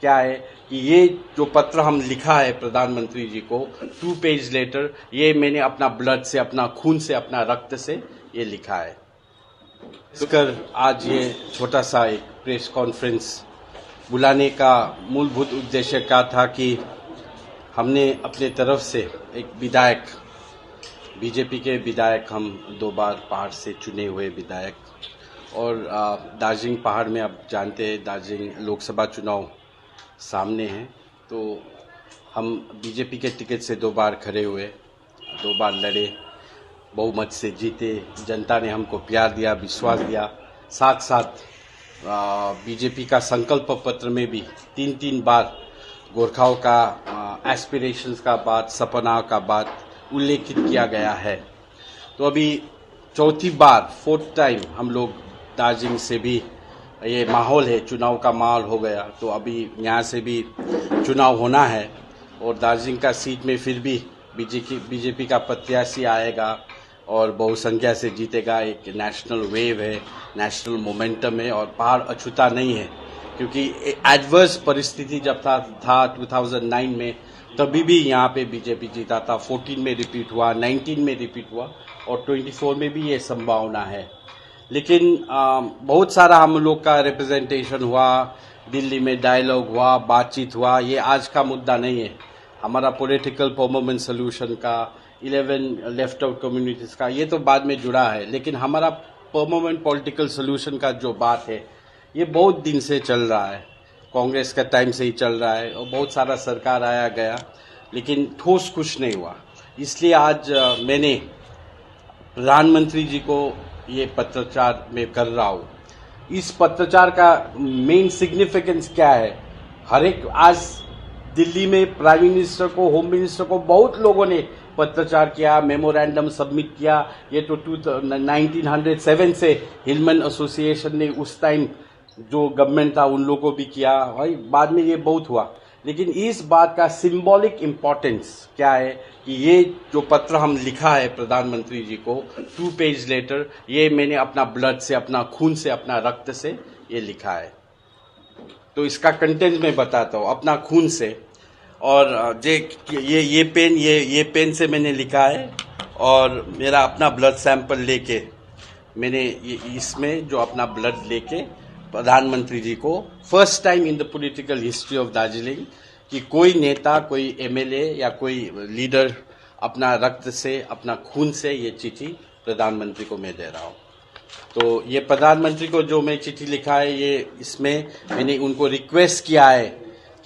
क्या है कि ये जो पत्र हम लिखा है प्रधानमंत्री जी को 2 पेज लेटर, ये मैंने अपना ब्लड से, अपना खून से, अपना रक्त से ये लिखा है। इसकर आज ये छोटा सा एक प्रेस कॉन्फ्रेंस बुलाने का मूलभूत उद्देश्य क्या था कि हमने अपने तरफ से एक विधायक, बीजेपी के विधायक, हम 2 बार पहाड़ से चुने हुए विधायक, और दार्जिलिंग पहाड़ में आप जानते हैं दार्जिलिंग लोकसभा चुनाव सामने हैं, तो हम बीजेपी के टिकट से 2 बार खड़े हुए, 2 बार लड़े, बहुमत से जीते, जनता ने हमको प्यार दिया, विश्वास दिया। साथ साथ बीजेपी का संकल्प पत्र में भी 3-3 बार गोरखाओं का एस्पिरेशंस का बात, सपना का बात उल्लेखित किया गया है। तो अभी 4थी बार, 4th टाइम हम लोग दार्जिलिंग से भी, ये माहौल है, चुनाव का माहौल हो गया, तो अभी यहाँ से भी चुनाव होना है और दार्जिलिंग का सीट में फिर भी बीजेपी का प्रत्याशी आएगा और बहुसंख्या से जीतेगा। एक नेशनल वेव है, नेशनल मोमेंटम है और पहाड़ अछूता नहीं है, क्योंकि एडवर्स परिस्थिति जब था 2009 में, तभी भी यहाँ पे बीजेपी जीता था। 14 में रिपीट हुआ, 19 में रिपीट हुआ और 24 में भी ये संभावना है। लेकिन बहुत सारा हम लोग का रिप्रेजेंटेशन हुआ, दिल्ली में डायलॉग हुआ, बातचीत हुआ, ये आज का मुद्दा नहीं है। हमारा पॉलिटिकल परमानेंट सोल्यूशन का, 11 लेफ्ट आउट कम्युनिटीज़ का, ये तो बाद में जुड़ा है, लेकिन हमारा परमानेंट पॉलिटिकल सोल्यूशन का जो बात है, ये बहुत दिन से चल रहा है, कांग्रेस का टाइम से ही चल रहा है और बहुत सारा सरकार आया गया, लेकिन ठोस कुछ नहीं हुआ। इसलिए आज मैंने प्रधानमंत्री जी को ये पत्रचार में कर रहा हूँ। इस पत्रचार का मेन सिग्निफिकेंस क्या है? हर एक, आज दिल्ली में प्राइम मिनिस्टर को, होम मिनिस्टर को बहुत लोगों ने पत्रचार किया, मेमोरेंडम सबमिट किया। ये तो 1907 से हिलमन एसोसिएशन ने उस टाइम जो गवर्नमेंट था उन लोगों को भी किया भाई, बाद में ये बहुत हुआ। लेकिन इस बात का सिंबॉलिक इम्पोर्टेंस क्या है कि ये जो पत्र हम लिखा है प्रधानमंत्री जी को 2 पेज लेटर, ये मैंने अपना ब्लड से, अपना खून से, अपना रक्त से ये लिखा है। तो इसका कंटेंट मैं बताता हूँ, अपना खून से। और ये पेन से मैंने लिखा है और मेरा अपना ब्लड सैंपल लेके मैंने इसमें जो अपना ब्लड लेके प्रधानमंत्री जी को, first time in the political history of Darjeeling कि कोई नेता, कोई एमएलए या कोई लीडर अपना रक्त से, अपना खून से ये चिट्ठी प्रधानमंत्री को मैं दे रहा हूँ। तो ये प्रधानमंत्री को जो मैं चिट्ठी लिखा है, ये इसमें मैंने उनको रिक्वेस्ट किया है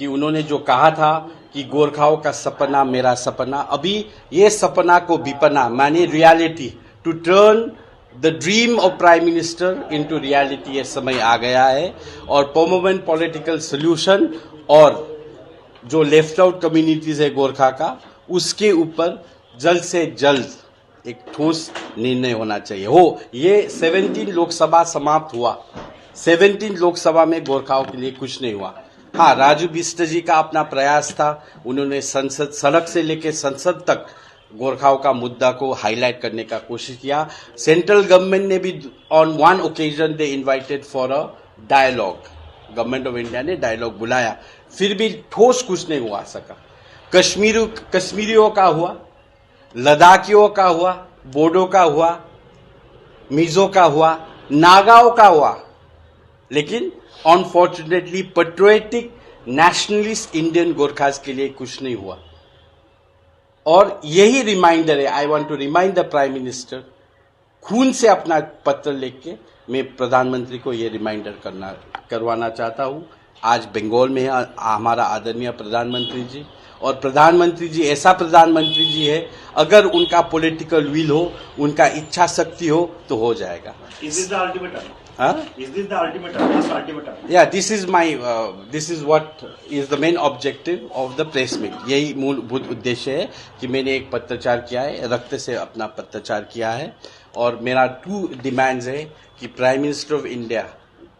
कि उन्होंने जो कहा था कि गोरखाओं का सपना मेरा सपना, अभी ये सपना को विपना माने reality, to turn the dream of prime minister into reality, ये समय आ गया है। और परमानेंट पॉलिटिकल सोल्यूशन और जो लेफ्ट आउट कम्युनिटीज है गोरखा का, उसके ऊपर जल्द से जल्द एक ठोस निर्णय होना चाहिए। ये 17 लोकसभा समाप्त हुआ, 17 लोकसभा में गोरखाओं के लिए कुछ नहीं हुआ। हाँ, राजू बिष्ट जी का अपना प्रयास था, उन्होंने संसद, सड़क से लेकर संसद तक गोरखाओं का मुद्दा को हाईलाइट करने का कोशिश किया। सेंट्रल गवर्नमेंट ने भी on one occasion they invited for a dialogue, government of India ने डायलॉग बुलाया, फिर भी ठोस कुछ नहीं हुआ सका। कश्मीरियों का हुआ, लद्दाखियों का हुआ, बोडो का हुआ, मिजो का हुआ, नागाओं का हुआ, लेकिन unfortunately patriotic nationalist Indian Gorkhas के लिए कुछ नहीं हुआ। और यही रिमाइंडर है, I want to remind the prime minister, खून से अपना पत्र लिख के मैं प्रधानमंत्री को ये रिमाइंडर करवाना चाहता हूँ। आज बंगाल में है हमारा आदरणीय प्रधानमंत्री जी, और प्रधानमंत्री जी ऐसा प्रधानमंत्री जी है, अगर उनका पॉलिटिकल विल हो, उनका इच्छा शक्ति हो तो हो जाएगा। Is this the ultimatum? Is this the ultimatum? This ultimatum? Yeah, this is what is the main objective of the press meet. यही मूलभूत उद्देश्य है कि मैंने एक पत्रचार किया है, रक्त से अपना पत्रचार किया है, और मेरा 2 डिमांड्स है कि प्राइम मिनिस्टर ऑफ इंडिया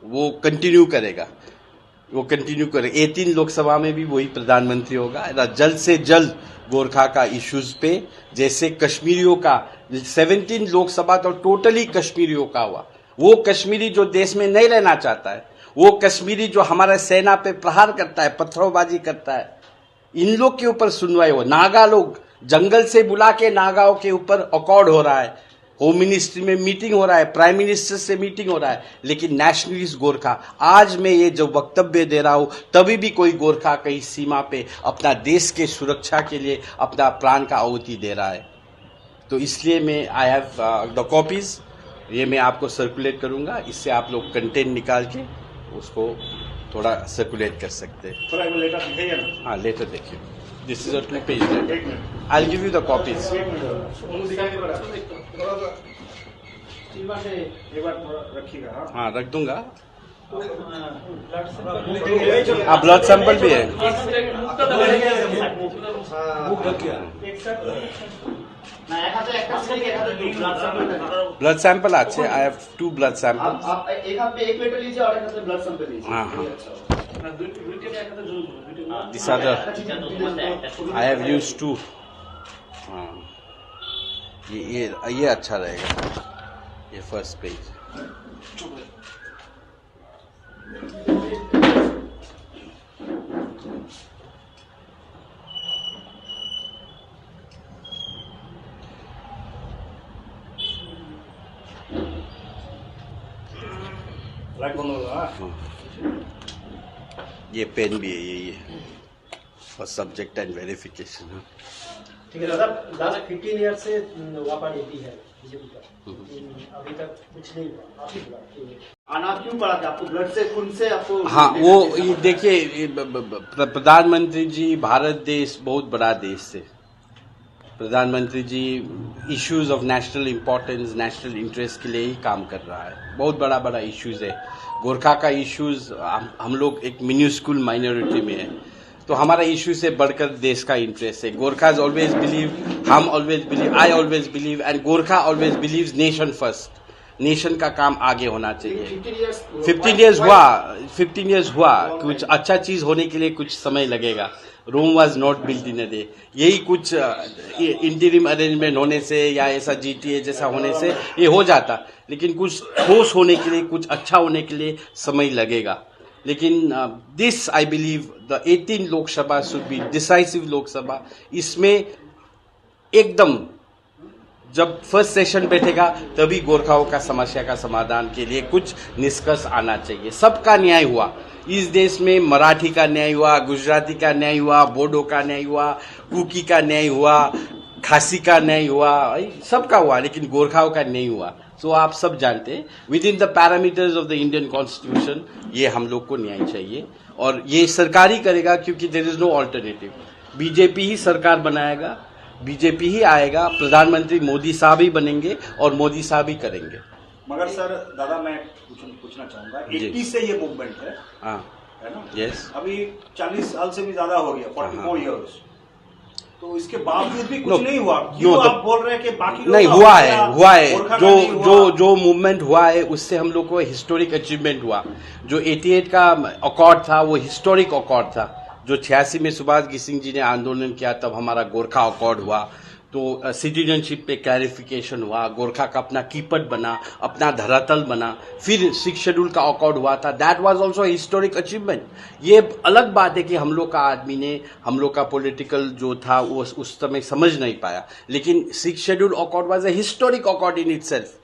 वो कंटिन्यू करेगा, 18 लोकसभा में भी वही प्रधानमंत्री होगा। जल्द से जल्द गोरखा का इश्यूज पे, जैसे कश्मीरियों का 17 लोकसभा तो टोटली कश्मीरियों का हुआ, वो कश्मीरी जो देश में नहीं रहना चाहता है, वो कश्मीरी जो हमारे सेना पे प्रहार करता है, पत्थरबाजी करता है, इन लोग के ऊपर सुनवाई हो। नागा लोग जंगल से बुला के नागाओं के ऊपर अकॉर्ड हो रहा है, होम मिनिस्ट्री में मीटिंग हो रहा है, प्राइम मिनिस्टर से मीटिंग हो रहा है, लेकिन नेशनलिस्ट गोरखा, आज मैं ये जो वक्तव्य दे रहा हूं तभी भी कोई गोरखा कहीं सीमा पे अपना देश के सुरक्षा के लिए अपना प्राण का आहुति दे रहा है। तो इसलिए मैं आई हैव द कॉपीज, ये मैं आपको सर्कुलेट करूंगा, इससे आप लोग कंटेंट निकाल के उसको थोड़ा सर्कुलेट कर सकते हैं। थोड़ा लेटर दिखाइए ना। हाँ, लेटर देखिए, this is a 2 page letter, I will give you the copies. एक बार थोड़ा रखिएगा। हाँ, रख दूंगा। हाँ, ब्लड सैंपल भी है। ब्लड सैंपल अच्छे, आई हैव 2 ब्लड सैंपल। आप एक हाथ पे 1 लीटर लीजिए और एक हाथ पे ब्लड सैंपल लीजिए। हाँ हाँ, this are the I have used 2। हाँ, ये अच्छा रहेगा, ये फर्स्ट पेज। लाइट बंद होगा। ये पेन भी है, ये फॉर सब्जेक्ट एंड वेरिफिकेशन। ठीक है दादा, 15 ईयर से वापा देती है बीजेपी का, अभी तक कुछ नहीं हुआ। आप ही बोला आना क्यों पड़ा था आपको? ब्लड से, खून से आपको? हाँ, वो ये देखिए, प्रधानमंत्री जी, भारत देश बहुत बड़ा देश है। प्रधानमंत्री ji issues of national importance, national interest के लिए ही काम कर रहा है। बहुत बड़ा बड़ा इश्यूज है। गोरखा का इश्यूज, हम लोग एक मिन्यूस्कुल माइनॉरिटी में है, तो हमारा इश्यू से बढ़कर देश का इंटरेस्ट है। गोरखाज ऑलवेज बिलीव, हम always believe, I always believe, and Gorkha always believes nation first. Nation का काम आगे होना चाहिए। 15 इयर्स हुआ, कुछ अच्छा चीज होने के लिए कुछ समय लगेगा। Rome was not built in a day. यही कुछ इंटरिम अरेंजमेंट होने से या ऐसा GTA जैसा होने से ये हो जाता, लेकिन कुछ ठोस होने के लिए, कुछ अच्छा होने के लिए समय लगेगा। लेकिन this I believe the 18 Lok Sabha should be decisive Lok Sabha. इसमें एकदम जब फर्स्ट सेशन बैठेगा तभी गोरखाओं का समस्या का समाधान के लिए कुछ निष्कर्ष आना चाहिए। सबका न्याय हुआ इस देश में, मराठी का न्याय हुआ, गुजराती का न्याय हुआ, बोडो का न्याय हुआ, कुकी का न्याय हुआ, खासी का न्याय हुआ, सबका हुआ, लेकिन गोरखाओं का नहीं हुआ। सो आप सब जानते हैं, with in the parameters of the Indian constitution ये हम लोग को न्याय चाहिए, और ये सरकार ही करेगा, क्योंकि there is no alternative. BJP ही सरकार बनाएगा, बीजेपी ही आएगा, प्रधानमंत्री मोदी साहब ही बनेंगे और मोदी साहब ही करेंगे। मगर सर दादा, मैं पूछना चाहूंगा, 80 से ये मूवमेंट है, हाँ, है ना? यस। अभी 40 साल से भी ज्यादा हो गया, 44 इयर्स, तो इसके बावजूद भी कुछ नहीं हुआ। क्यों आप बोल रहे हैं कि बाकी लोग नहीं हुआ है, जो मूवमेंट हुआ है उससे हम लोग को हिस्टोरिक अचीवमेंट हुआ। जो 88 का अकॉर्ड था वो हिस्टोरिक अकॉर्ड था। जो 86 में सुभाष सिंह जी ने आंदोलन किया तब हमारा गोरखा अकॉर्ड हुआ, तो सिटीजनशिप पे क्लैरिफिकेशन हुआ, गोरखा का अपना कीपट बना, अपना धरातल बना, फिर 6 शेड्यूल का अकॉर्ड हुआ था। That was also historic achievement. ये अलग बात है कि हम लोग का आदमी ने, हम लोग का पॉलिटिकल जो था वो उस समय समझ नहीं पाया, लेकिन 6 schedule accord was a historic accord in itself.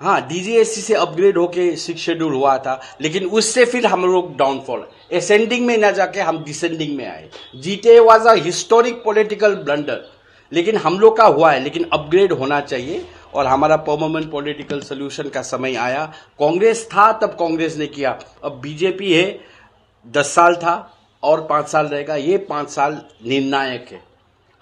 हाँ, DGSC से अपग्रेड होके 6 शेड्यूल हुआ था, लेकिन उससे फिर हम लोग डाउनफॉल, असेंडिंग में न जाके हम डिसेंडिंग में आए। GTA was a historic political blunder, लेकिन हम लोग का हुआ है, लेकिन अपग्रेड होना चाहिए और हमारा परमानेंट पॉलिटिकल सोल्यूशन का समय आया। कांग्रेस था तब कांग्रेस ने किया, अब बीजेपी है, 10 साल था और 5 साल रहेगा। ये 5 साल निर्णायक है,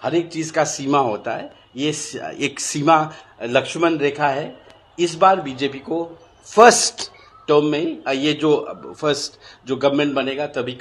हर एक चीज का सीमा होता है, ये एक सीमा लक्ष्मण रेखा है। इस बार बीजेपी को फर्स्ट टर्म में, ये जो फर्स्ट जो गवर्नमेंट बनेगा तभी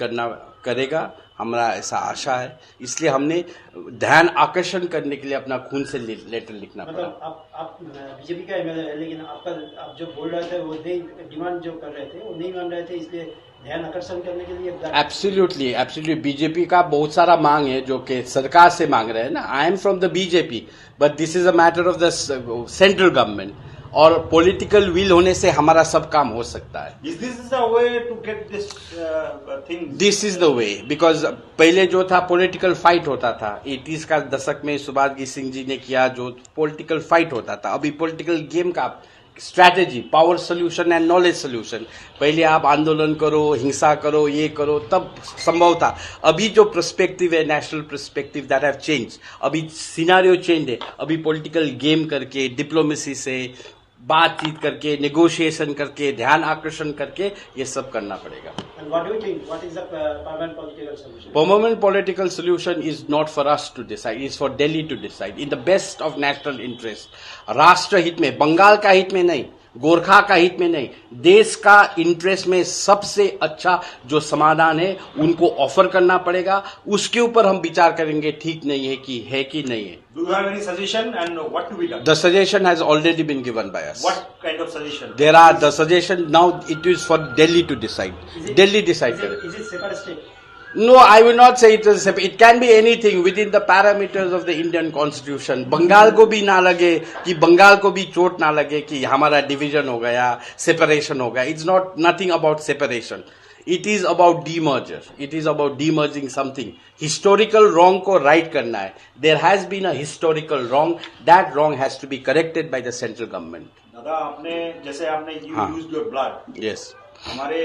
करेगा, हमारा ऐसा आशा है। इसलिए हमने ध्यान आकर्षण करने के लिए अपना खून से लेटर लिखना पड़ा। मतलब आप बीजेपी का MLA है, लेकिन आप जो बोल रहे थे वो नहीं, डिमांड जो कर रहे थे वो नहीं मान रहे थे, इसलिए ध्यान आकर्षण करने के लिए। एब्सोल्युटली बीजेपी का बहुत सारा मांग है जो कि सरकार से मांग रहे हैं ना। I am from the BJP, but this is a matter of the central government, और पॉलिटिकल विल होने से हमारा सब काम हो सकता है. Is this the way to get this thing? This is the way, because पहले जो था पॉलिटिकल फाइट होता था. 80s का दशक में सुभाष सिंह जी ने किया, जो पॉलिटिकल फाइट होता था. अभी पॉलिटिकल गेम का strategy, power solution and knowledge solution. पहले आप आंदोलन करो, हिंसा करो, ये करो, तब संभव था. अभी जो पर्सपेक्टिव है, national perspective, that have change. अभी सिनारियो चेंज है. अभी पॉलिटिकल गेम करके, डिप्लोमेसी से बातचीत करके, नेगोशिएशन करके, ध्यान आकर्षण करके ये सब करना पड़ेगा. And what do you think? What is the permanent political solution? Permanent political solution is not for us to decide, it's for Delhi to decide in the best of national interest. राष्ट्र हित में, बंगाल का हित में नहीं, गोरखा का हित में नहीं, देश का इंटरेस्ट में सबसे अच्छा जो समाधान है उनको ऑफर करना पड़ेगा. उसके ऊपर हम विचार करेंगे ठीक नहीं है कि नहीं है. Do you have any suggestion and what to be done? The suggestion has already been given by us. What kind of suggestion? There are the suggestion, now it is for Delhi to decide. Delhi decide करे. Is it separate state? No, I will not say it is separate. It can be anything within the parameters of the Indian Constitution. Bengal को भी ना लगे कि बंगाल को भी चोट ना लगे कि हमारा डिवीजन हो गया, सेपरेशन हो गया. It's not nothing about separation. It is about demerger. It is about demerging something. Historical wrong को right करना है. There has been a historical wrong. That wrong has to be corrected by the central government. दादा, आपने जैसे आपने used your blood. Yes. हमारे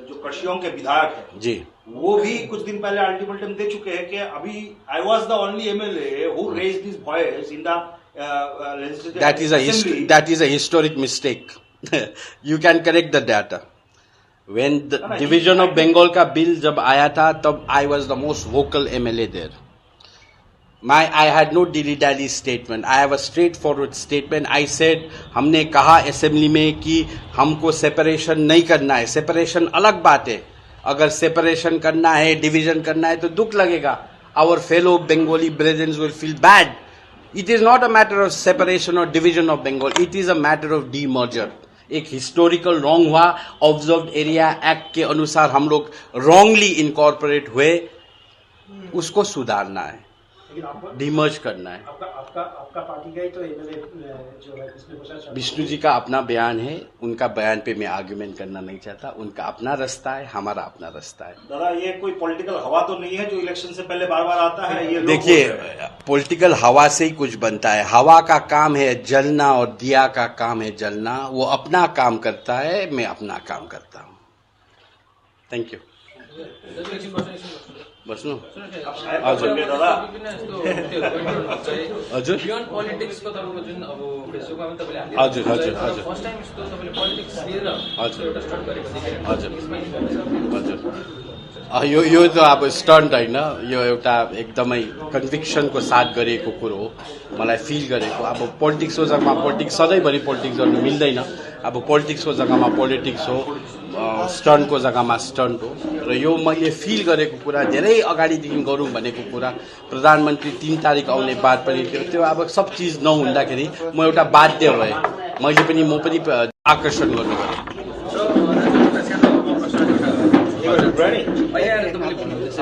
जो कशियों के विधायक हैं जी, वो भी कुछ दिन पहले अल्टीमेटम दे चुके हैं कि अभी I was the only MLA who raised his voice in the legislative assembly. that is a historic mistake. You can correct the data. When the division of Bengal का बिल जब आया था, तब I was the most vocal MLA there. I had no dilly-dally statement. I have a straightforward statement. I said, हमने कहा assembly में कि हमको सेपरेशन नहीं करना है. सेपरेशन अलग बात है. अगर सेपरेशन करना है, डिवीजन करना है तो दुख लगेगा. Our fellow Bengali brethren will feel bad. It is not a matter of separation or division of Bengal. It is a matter of demerger. एक हिस्टोरिकल रॉन्ग हुआ. ऑब्जर्व्ड एरिया एक्ट के अनुसार हम लोग रॉन्गली इनकॉर्पोरेट हुए. उसको सुधारना है, डिमर्ज करना है. आपका पार्टी का ही तो एमएलए जो है विष्णु जी का अपना बयान है. उनका बयान पे मैं आर्ग्यूमेंट करना नहीं चाहता. उनका अपना रास्ता है, हमारा अपना रास्ता है. दादा, ये कोई पॉलिटिकल हवा तो नहीं है जो इलेक्शन से पहले बार बार आता है? ये देखिए, पॉलिटिकल हवा से ही कुछ बनता है. हवा का काम है जलना और दिया का काम है जलना. वो अपना काम करता है, मैं अपना काम करता हूँ. Thank you. बस नो हजुर हजुर बियोन्ड पोलिटिक्सको तपाईँको जुन अब फेसबुकमा पनि तपाईँले हजुर हजुर हजुर फर्स्ट टाइम यस्तो तपाईँले पोलिटिक्स लिएर हजुर एउटा स्टार्ट गरेको देखेर हजुर हजुर यो त अब स्टन्ट होइन, यो एउटा एकदमै कन्भिक्सनको साथ गरिएको कुरो हो. मलाई फिल गरेको. अब पोलिटिक्सको जग्गामा पोलिटिक्स, सधैँभरि पोलिटिक्स गर्नु मिल्दैन. अब पोलिटिक्सको जग्गामा पोलिटिक्स हो, स्टन्टको जग्गामा स्टन्ट हो. र यो मैले फिल गरेको कुरा, धेरै अगाडिदेखि गरौँ भनेको कुरा. प्रधानमन्त्री 3 तारिक आउने बात पनि थियो. त्यो अब सब चिज नहुँदाखेरि म एउटा बाध्य भएँ. म पनि आकर्षण गर्नु पऱ्यो. अहिले आएर तपाईँले भन्नुहुँदैछ